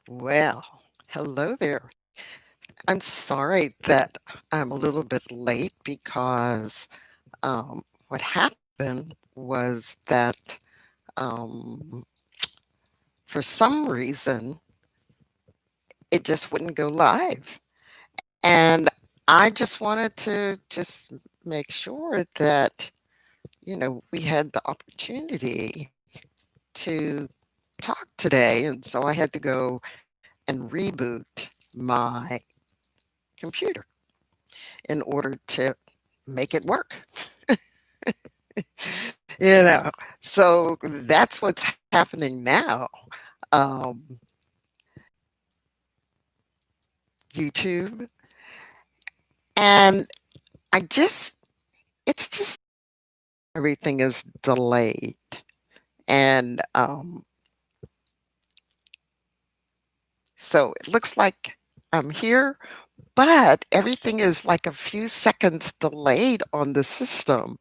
Well, hello there. I'm sorry that I'm a little bit late because what happened was that for some reason it just wouldn't go live. And I just wanted to just make sure that, we had the opportunity to talk today. And so I had to go and reboot my computer in order to make it work. So that's what's happening now. Um, YouTube, and I just, it's just everything is delayed, and so it looks like I'm here, but everything is like a few seconds delayed on the system,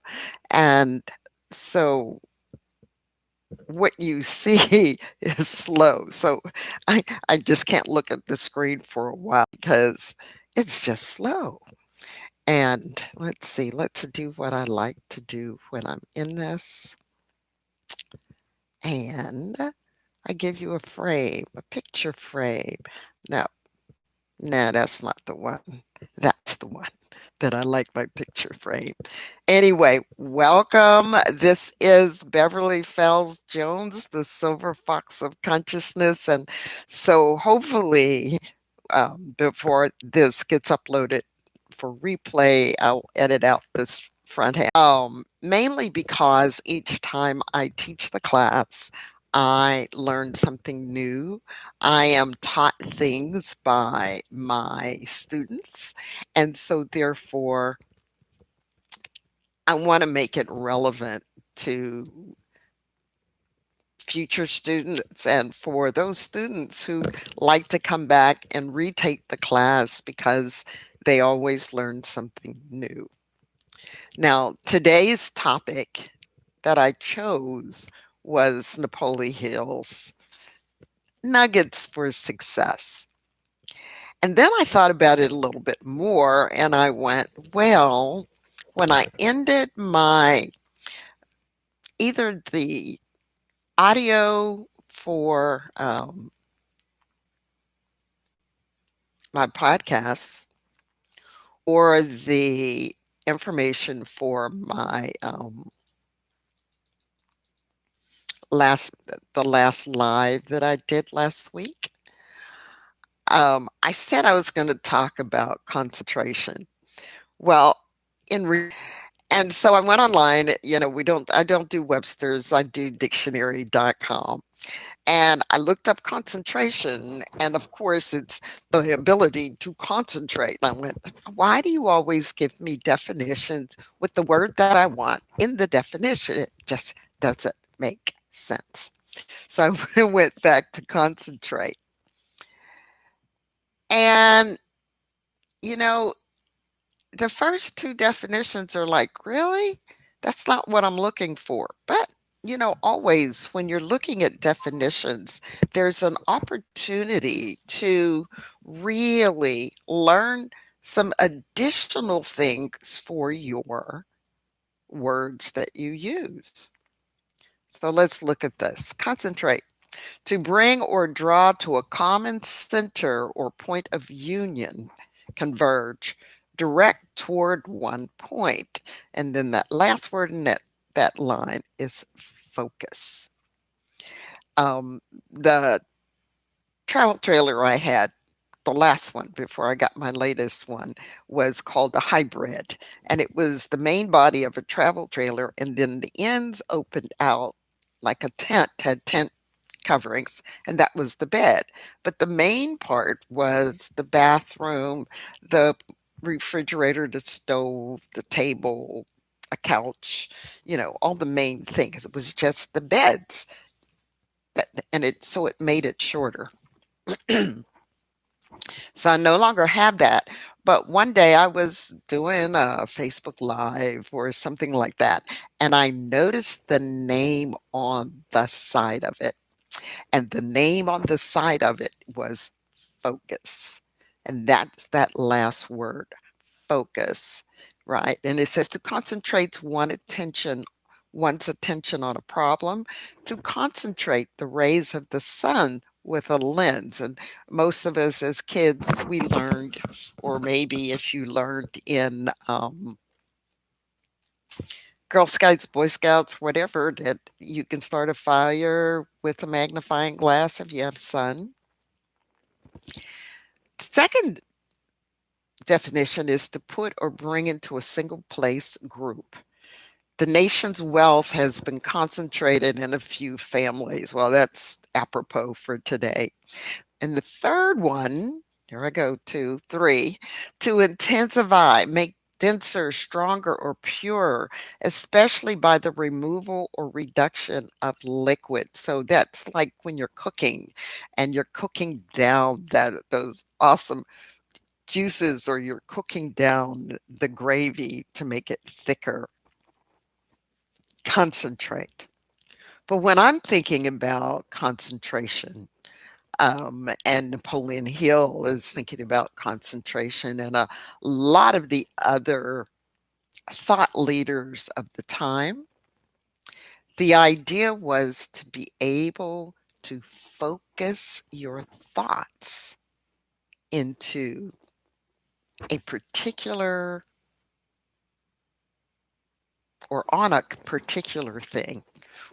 and so what you see is slow. So I just can't look at the screen for a while because it's just slow. And let's see, let's do what I like to do when I'm in this. And I give you a frame, a picture frame. No, no, that's not the one. That's the one that I like my picture frame. Anyway, welcome. This is Beverly Fells Jones, the Silver Fox of Consciousness. And so hopefully, before this gets uploaded for replay, I'll edit out this front half. Mainly because each time I teach the class, I learn something new. I am taught things by my students. And so, therefore, I want to make it relevant to future students and for those students who like to come back and retake the class because they always learn something new. Now, today's topic that I chose was Napoleon Hill's Nuggets for Success. And then I thought about it a little bit more and I went, well, when I ended my either the audio for my podcasts or the information for my last the last live that I did last week. I said I was going to talk about concentration. Well, and so I went online, I don't do Webster's, I do dictionary.com. And I looked up concentration, and of course, it's the ability to concentrate. And I went, why do you always give me definitions with the word that I want in the definition? It just doesn't make sense. So I went back to concentrate. And, you know, the first two definitions are like, really? That's not what I'm looking for. But, always when you're looking at definitions, there's an opportunity to really learn some additional things for your words that you use. So let's look at this. Concentrate. To bring or draw to a common center or point of union, converge, direct toward one point. And then that last word in that line is focus. The travel trailer I had, the last one before I got my latest one, was called a hybrid. And it was the main body of a travel trailer, and then the ends opened out like a tent, had tent coverings, and that was the bed. But the main part was the bathroom, the refrigerator, the stove, the table, a couch, all the main things. It was just the beds. And it made it shorter. So I no longer have that. But one day I was doing a Facebook Live or something like that, and I noticed the name on the side of it. And the name on the side of it was focus. And that's that last word, focus, right? And it says to concentrate one's attention on a problem, to concentrate the rays of the sun with a lens. And most of us as kids, we learned, or maybe if you learned in Girl Scouts, Boy Scouts, whatever, that you can start a fire with a magnifying glass if you have sun. Second definition is to put or bring into a single place group. The nation's wealth has been concentrated in a few families. Well, that's apropos for today. And the third one, here I go, two, three, to intensify, make denser, stronger, or purer, especially by the removal or reduction of liquid. So that's like when you're cooking and you're cooking down those awesome juices, or you're cooking down the gravy to make it thicker. Concentrate. But when I'm thinking about concentration, and Napoleon Hill is thinking about concentration, and a lot of the other thought leaders of the time, the idea was to be able to focus your thoughts into a particular or on a particular thing,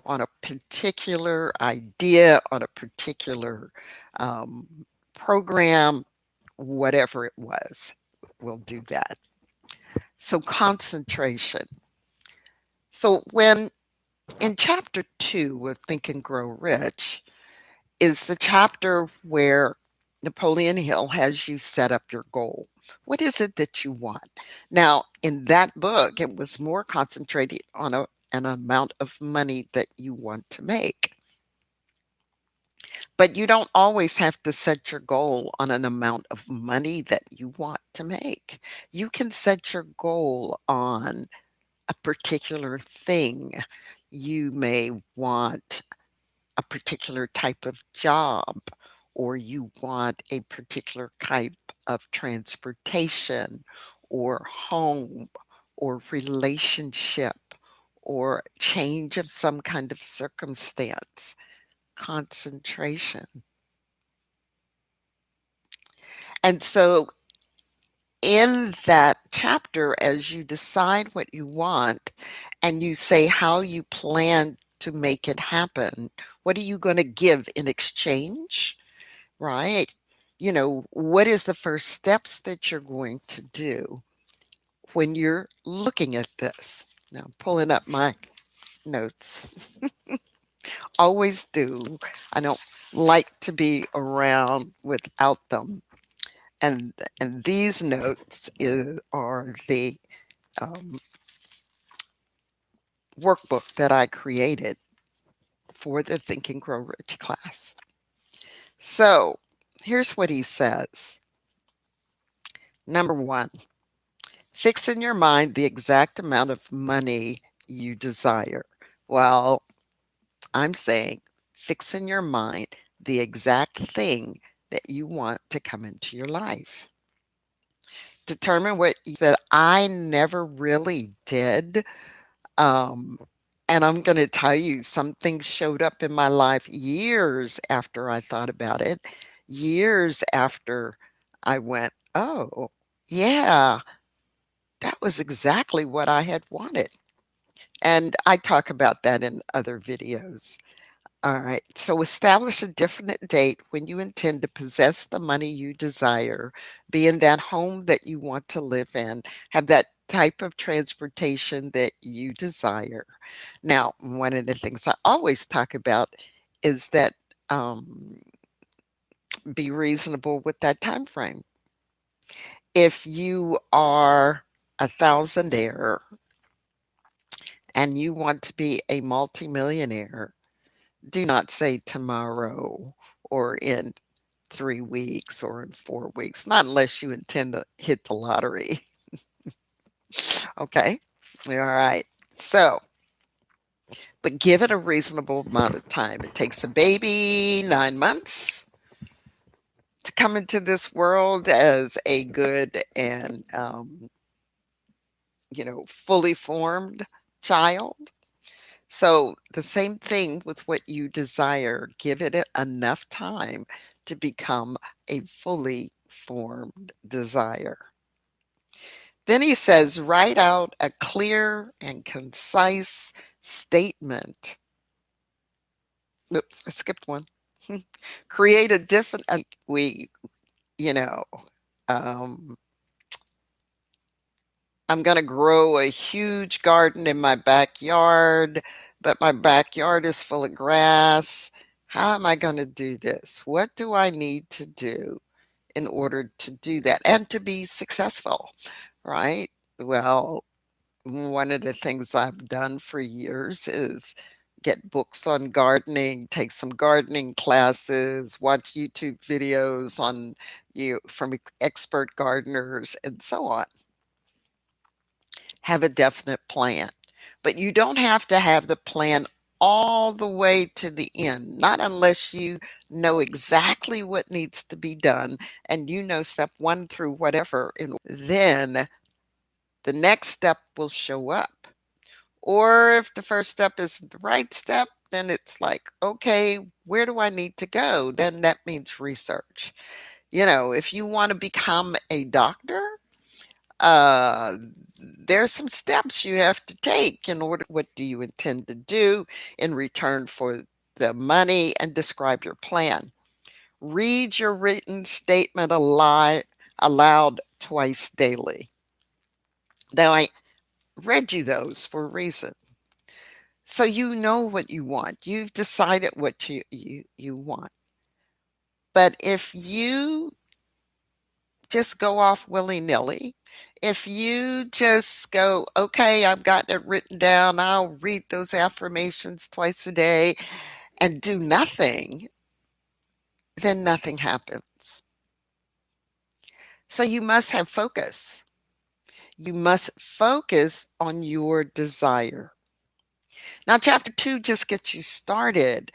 on a particular idea, on a particular um, program, whatever it was. We'll do that. So, concentration. So, when in chapter 2 of Think and Grow Rich is the chapter where Napoleon Hill has you set up your goal. What is it that you want? Now, in that book, it was more concentrated on an amount of money that you want to make. But you don't always have to set your goal on an amount of money that you want to make. You can set your goal on a particular thing. You may want a particular type of job, or you want a particular type of transportation, or home, or relationship, or change of some kind of circumstance. Concentration. And so, in that chapter, as you decide what you want and you say how you plan to make it happen, what are you going to give in exchange? Right? What is the first steps that you're going to do when you're looking at this? Now, I'm pulling up my notes. Always do. I don't like to be around without them. And these notes are the um, workbook that I created for the Think and Grow Rich class. So here's what he says. Number one, fix in your mind the exact amount of money you desire. Well, I'm saying fix in your mind the exact thing that you want to come into your life. Determine what that I never really did. Um, and I'm going to tell you, some things showed up in my life years after I thought about it, years after I went, oh, yeah, that was exactly what I had wanted. And I talk about that in other videos. All right. So establish a definite date when you intend to possess the money you desire, be in that home that you want to live in, have that type of transportation that you desire. Now, one of the things I always talk about is that be reasonable with that time frame. If you are a thousandaire and you want to be a multimillionaire, do not say tomorrow or in 3 weeks or in 4 weeks, not unless you intend to hit the lottery. Okay? All right. So, but give it a reasonable amount of time. It takes a baby 9 months to come into this world as a good and fully formed child. So the same thing with what you desire. Give it enough time to become a fully formed desire. Then he says, write out a clear and concise statement. Oops, I skipped one. Create a different, you know, um, I'm going to grow a huge garden in my backyard, but my backyard is full of grass. How am I going to do this? What do I need to do in order to do that and to be successful? Right? Well, one of the things I've done for years is get books on gardening, take some gardening classes, watch YouTube videos on from expert gardeners and so on. Have a definite plan. But you don't have to have the plan all the way to the end, not unless you know exactly what needs to be done and you know step one through whatever. And then the next step will show up. Or if the first step isn't the right step, then it's like, okay, where do I need to go? Then that means research. If you want to become a doctor, uh, there's some steps you have to take in order. What do you intend to do in return for the money and describe your plan? Read your written statement aloud twice daily. Now, I read you those for a reason. So you know what you want. You've decided what you want. But if you just go off willy-nilly, if you just go, okay, I've got it written down, I'll read those affirmations twice a day and do nothing, then nothing happens. So you must have focus. You must focus on your desire. Now, chapter 2 just gets you started.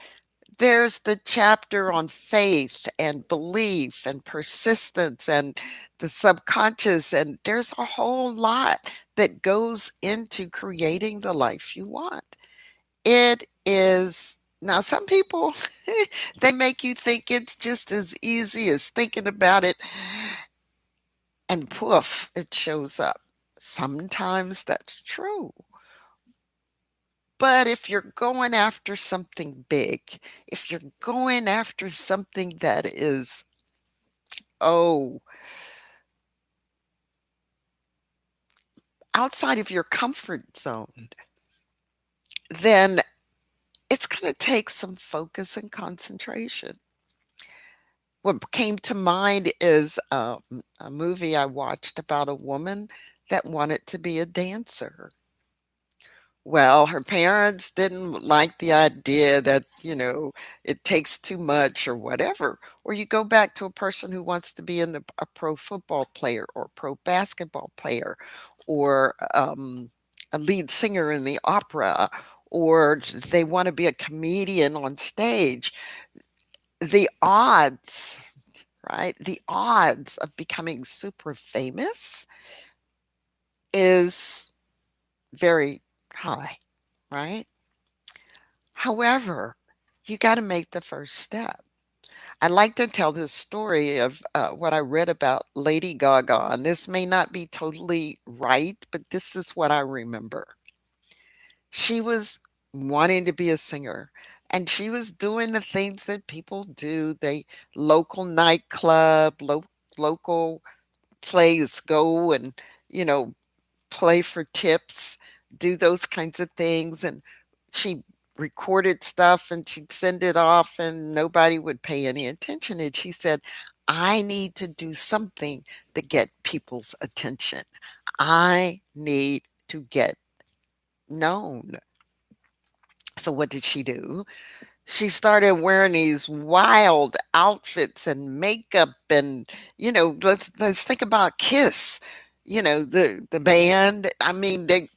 There's the chapter on faith and belief and persistence and the subconscious, and there's a whole lot that goes into creating the life you want. It is now some people they make you think it's just as easy as thinking about it and poof, it shows up. Sometimes that's true. But if you're going after something big, if you're going after something that is, oh, outside of your comfort zone, then it's going to take some focus and concentration. What came to mind is a movie I watched about a woman that wanted to be a dancer. Well, her parents didn't like the idea that, it takes too much or whatever. Or you go back to a person who wants to be a pro football player or pro basketball player or a lead singer in the opera, or they want to be a comedian on stage. The odds, right? The odds of becoming super famous is very high, right? However, you got to make the first step. I like to tell this story of what I read about Lady Gaga, and this may not be totally right, but this is what I remember. She was wanting to be a singer, and she was doing the things that people do. They local nightclub, local plays go and you know play for tips, do those kinds of things. And she recorded stuff and she'd send it off and nobody would pay any attention. And she said, I need to do something to get people's attention. I need to get known. So what did she do? She started wearing these wild outfits and makeup and let's think about Kiss, the band. I mean, they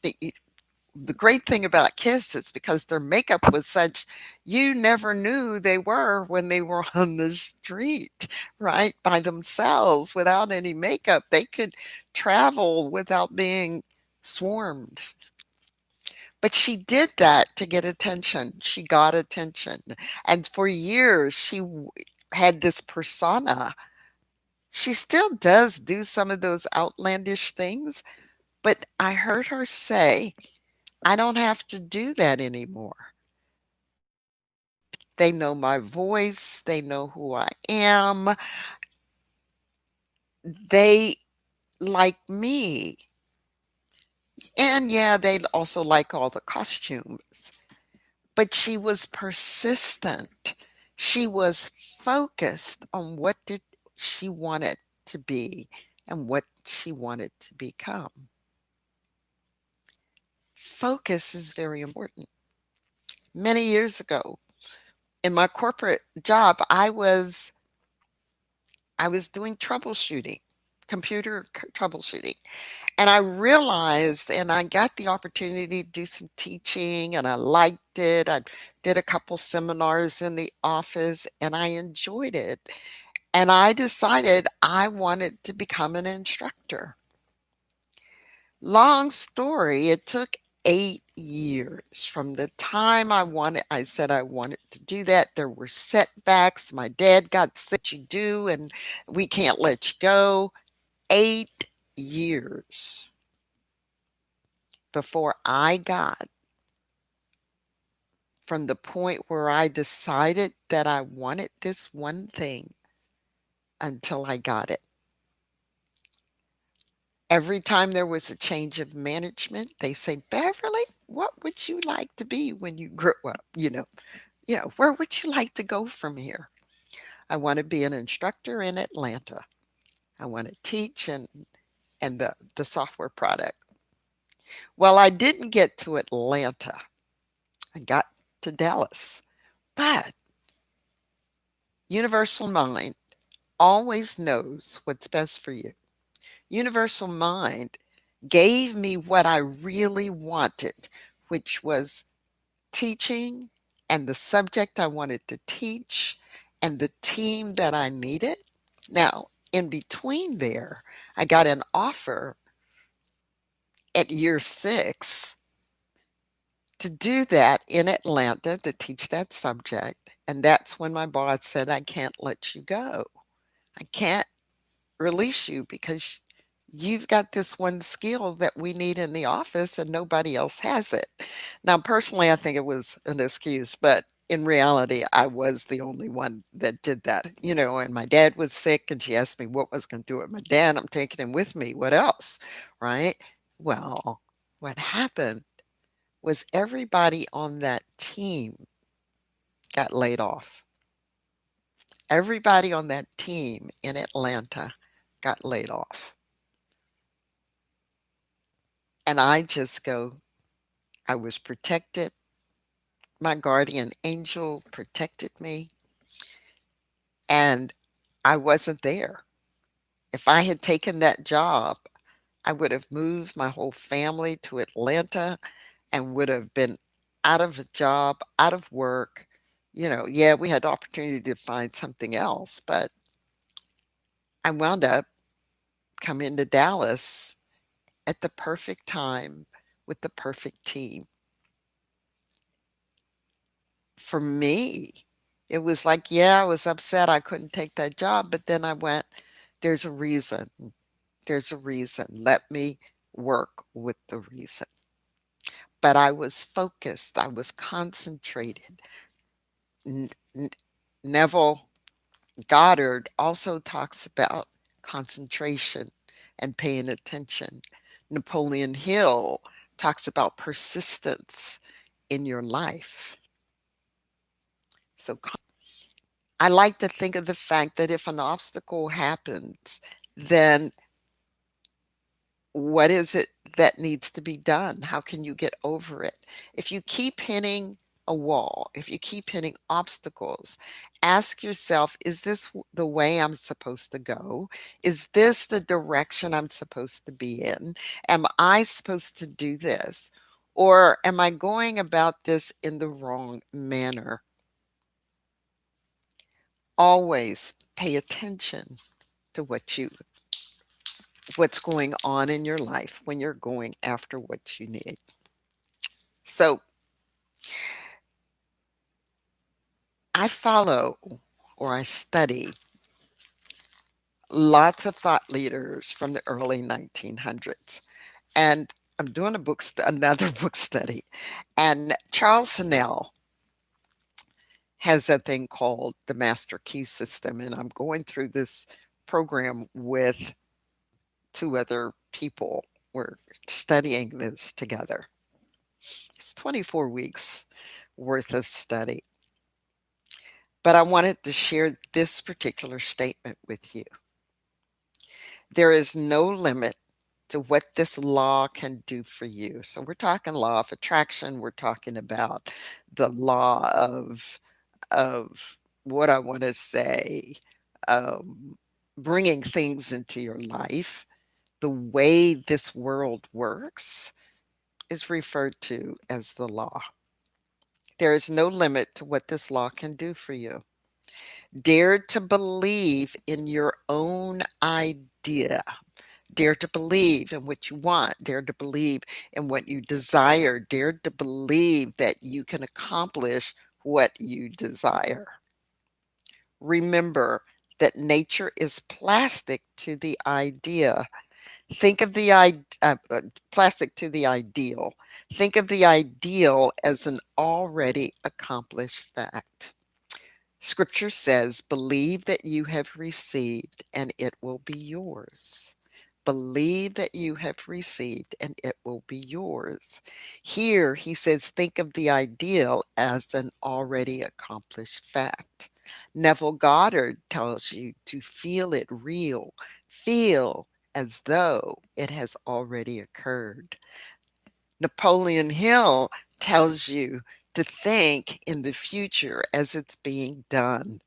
the great thing about kids is because their makeup was such, you never knew they were when they were on the street, right? By themselves without any makeup. They could travel without being swarmed. But she did that to get attention. She got attention. And for years, had this persona. She still does do some of those outlandish things, but I heard her say, I don't have to do that anymore. They know my voice, they know who I am, they like me. And yeah, they also like all the costumes. But she was persistent. She was focused on what did she wanted to be and what she wanted to become. Focus is very important. Many years ago, in my corporate job, I was doing troubleshooting, computer troubleshooting. And I realized, and I got the opportunity to do some teaching, and I liked it. I did a couple seminars in the office, and I enjoyed it. And I decided I wanted to become an instructor. Long story, it took 8 years from the time I said I wanted to do that. There were setbacks. My dad got sick, you do, and we can't let you go. 8 years before I got from the point where I decided that I wanted this one thing until I got it. Every time there was a change of management, they say, Beverly, what would you like to be when you grow up? Where would you like to go from here? I want to be an instructor in Atlanta. I want to teach and the software product. Well, I didn't get to Atlanta. I got to Dallas. But Universal Mind always knows what's best for you. Universal Mind gave me what I really wanted, which was teaching and the subject I wanted to teach and the team that I needed. Now, in between there, I got an offer at year 6 to do that in Atlanta to teach that subject. And that's when my boss said, I can't let you go. I can't release you because you've got this one skill that we need in the office and nobody else has it. Now, personally, I think it was an excuse, but in reality, I was the only one that did that, and my dad was sick and she asked me what was going to do with my dad. I'm taking him with me. What else? Right? Well, what happened was everybody on that team got laid off. Everybody on that team in Atlanta got laid off. And I just go, I was protected. My guardian angel protected me, and I wasn't there. If I had taken that job, I would have moved my whole family to Atlanta and would have been out of a job, out of work. Yeah, we had the opportunity to find something else, but I wound up coming to Dallas at the perfect time with the perfect team. For me, it was like, yeah, I was upset I couldn't take that job, but then I went, there's a reason. There's a reason. Let me work with the reason. But I was focused. I was concentrated. N- N- Neville Goddard also talks about concentration and paying attention. Napoleon Hill talks about persistence in your life. So I like to think of the fact that if an obstacle happens, then what is it that needs to be done? How can you get over it? If you keep hitting a wall, if you keep hitting obstacles, ask yourself, is this the way I'm supposed to go? Is this the direction I'm supposed to be in? Am I supposed to do this? Or am I going about this in the wrong manner? Always pay attention to what's going on in your life when you're going after what you need. So I follow or I study lots of thought leaders from the early 1900s. And I'm doing another book study. And Charles Snell has a thing called the Master Key System. And I'm going through this program with two other people. We're studying this together. It's 24 weeks worth of study. But I wanted to share this particular statement with you. There is no limit to what this law can do for you. So we're talking law of attraction. We're talking about the law of what I want to say, um, bringing things into your life. The way this world works is referred to as the law. There is no limit to what this law can do for you. Dare to believe in your own idea. Dare to believe in what you want. Dare to believe in what you desire. Dare to believe that you can accomplish what you desire. Remember that nature is plastic to the idea. Think of plastic to the ideal. Think of the ideal as an already accomplished fact. Scripture says, believe that you have received and it will be yours. Believe that you have received and it will be yours. Here he says, think of the ideal as an already accomplished fact. Neville Goddard tells you to feel it real, feel as though it has already occurred. Napoleon Hill tells you to think in the future as it's being done.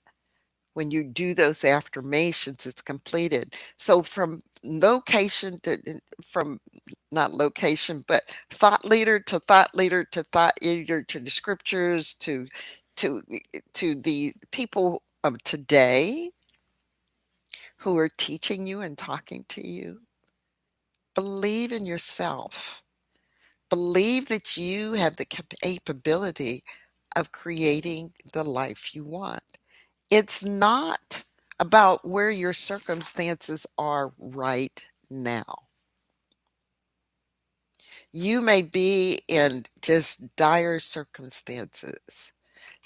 When you do those affirmations, it's completed. So from location to from not location, but thought leader to thought leader to thought leader to the scriptures to to the people of today who are teaching you and talking to you. Believe in yourself. Believe that you have the capability of creating the life you want. It's not about where your circumstances are right now. You may be in just dire circumstances.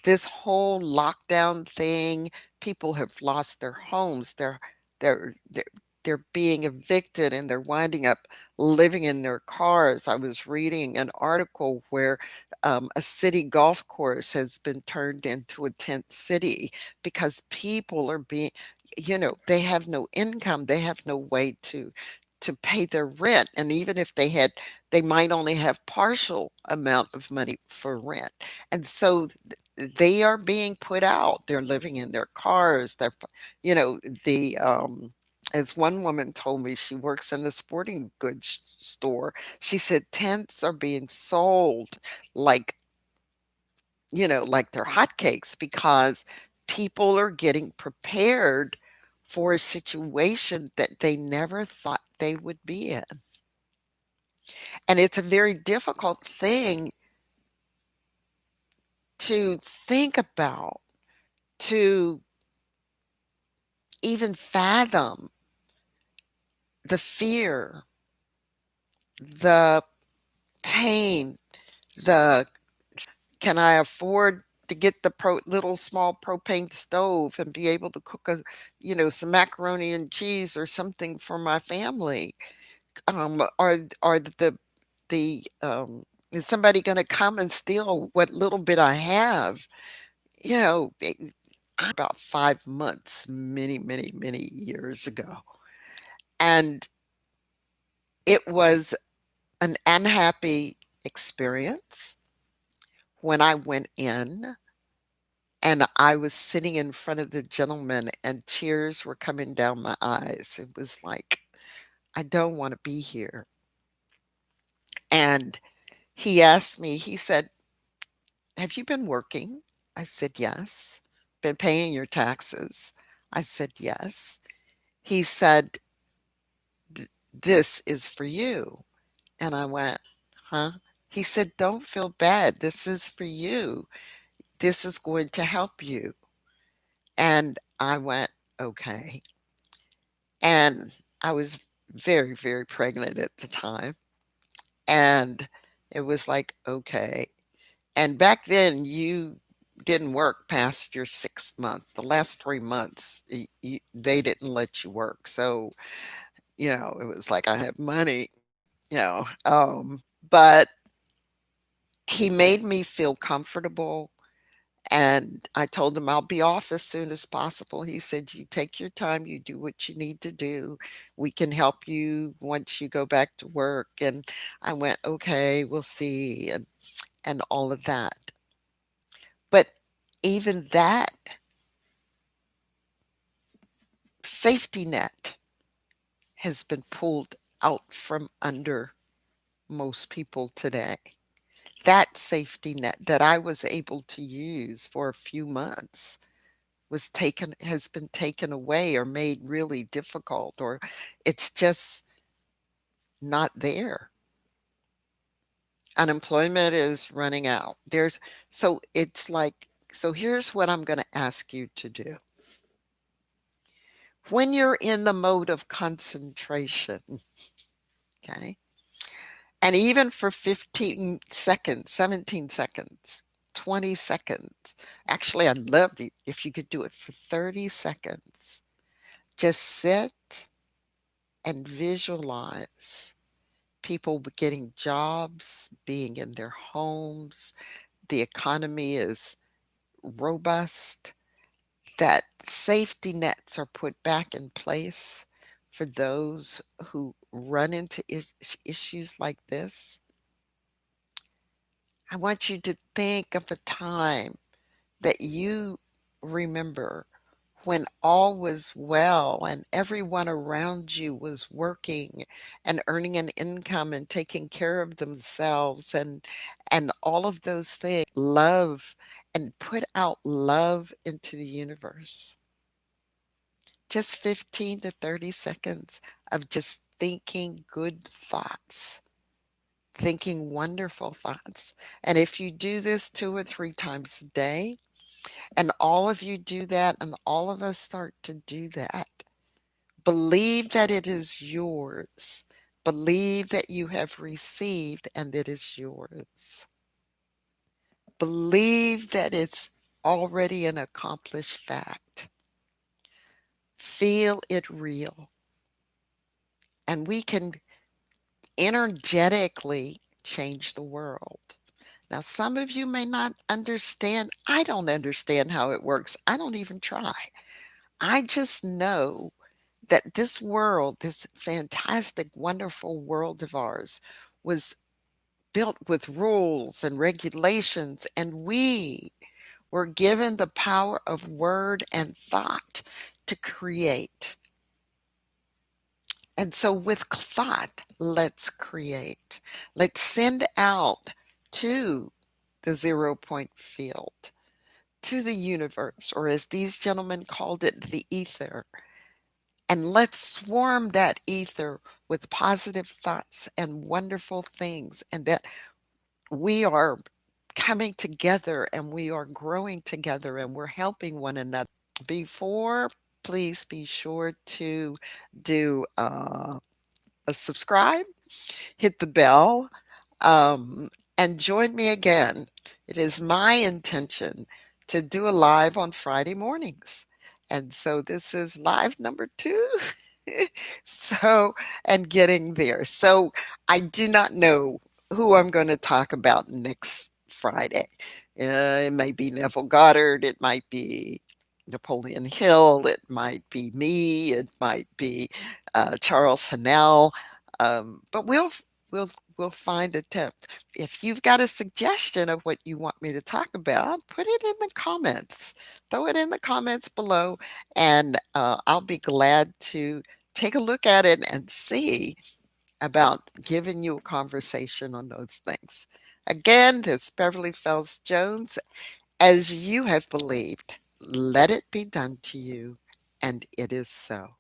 This whole lockdown thing, people have lost their homes. They're they're being evicted and they're winding up living in their cars. I was reading an article where a city golf course has been turned into a tent city because people are being, they have no income. They have no way to pay their rent. And even if they had, they might only have partial amount of money for rent. And so they are being put out. They're living in their cars. You know, the as one woman told me, she works in a sporting goods store. She said tents are being sold like, like they're hotcakes because people are getting prepared for a situation that they never thought they would be in. And it's a very difficult thing to think about, to even fathom the fear, the pain, the can I afford to get the little small propane stove and be able to cook some macaroni and cheese or something for my family? Are is somebody going to come and steal what little bit I have? About 5 months, many, many, many years ago. And it was an unhappy experience when I went in and I was sitting in front of the gentleman and tears were coming down my eyes. It was like, I don't want to be here. And He asked me, he said, "Have you been working?" I said, "Yes." "Been paying your taxes?" I said, "Yes." He said, "This is for you." And I went, "Huh?" He said, "Don't feel bad. This is for you. This is going to help you." And I went, "Okay." And I was very, very pregnant at the time. And it was like, "Okay." And back then, you didn't work past your 6th month. The last 3 months, they didn't let you work. So, it was like I have money, but he made me feel comfortable. And I told him I'll be off as soon as possible. He said, "You take your time, you do what you need to do. We can help you once you go back to work." And I went, "Okay, we'll see," and all of that. But even that safety net has been pulled out from under most people today. That safety net that I was able to use for a few months has been taken away or made really difficult, or it's just not there. Unemployment is running out. It's like, so here's what I'm going to ask you to do. When you're in the mode of concentration, okay, and even for 15 seconds, 17 seconds, 20 seconds, actually, I'd love if you could do it for 30 seconds. Just sit and visualize people getting jobs, being in their homes, the economy is robust, that safety nets are put back in place for those who run into issues like this. I want you to think of a time that you remember when all was well and everyone around you was working and earning an income and taking care of themselves and all of those things, love, and put out love into the universe. Just 15 to 30 seconds of just thinking good thoughts, thinking wonderful thoughts. And if you do this 2 or 3 times a day, and all of you do that, and all of us start to do that, believe that it is yours. Believe that you have received and it is yours. Believe that it's already an accomplished fact. Feel it real. And we can energetically change the world. Now, some of you may not understand. I don't understand how it works. I don't even try. I just know that this world, this fantastic, wonderful world of ours, was built with rules and regulations, and we were given the power of word and thought to create. And so, with thought, let's create. Let's send out to the 0 point field, to the universe, or as these gentlemen called it, the ether. And let's swarm that ether with positive thoughts and wonderful things, and that we are coming together and we are growing together and we're helping one another. Before, please be sure to do a subscribe, hit the bell, um, and join me again. It is my intention to do a live on Friday mornings. And so this is live number 2. So, and getting there. So I do not know who I'm going to talk about next Friday. It may be Neville Goddard. It might be Napoleon Hill. It might be me. It might be Charles Hannell. But we'll find a tip. If you've got a suggestion of what you want me to talk about, put it in the comments. Throw it in the comments below, and I'll be glad to take a look at it and see about giving you a conversation on those things. Again, this Beverly Fells Jones, as you have believed, let it be done to you, and it is so.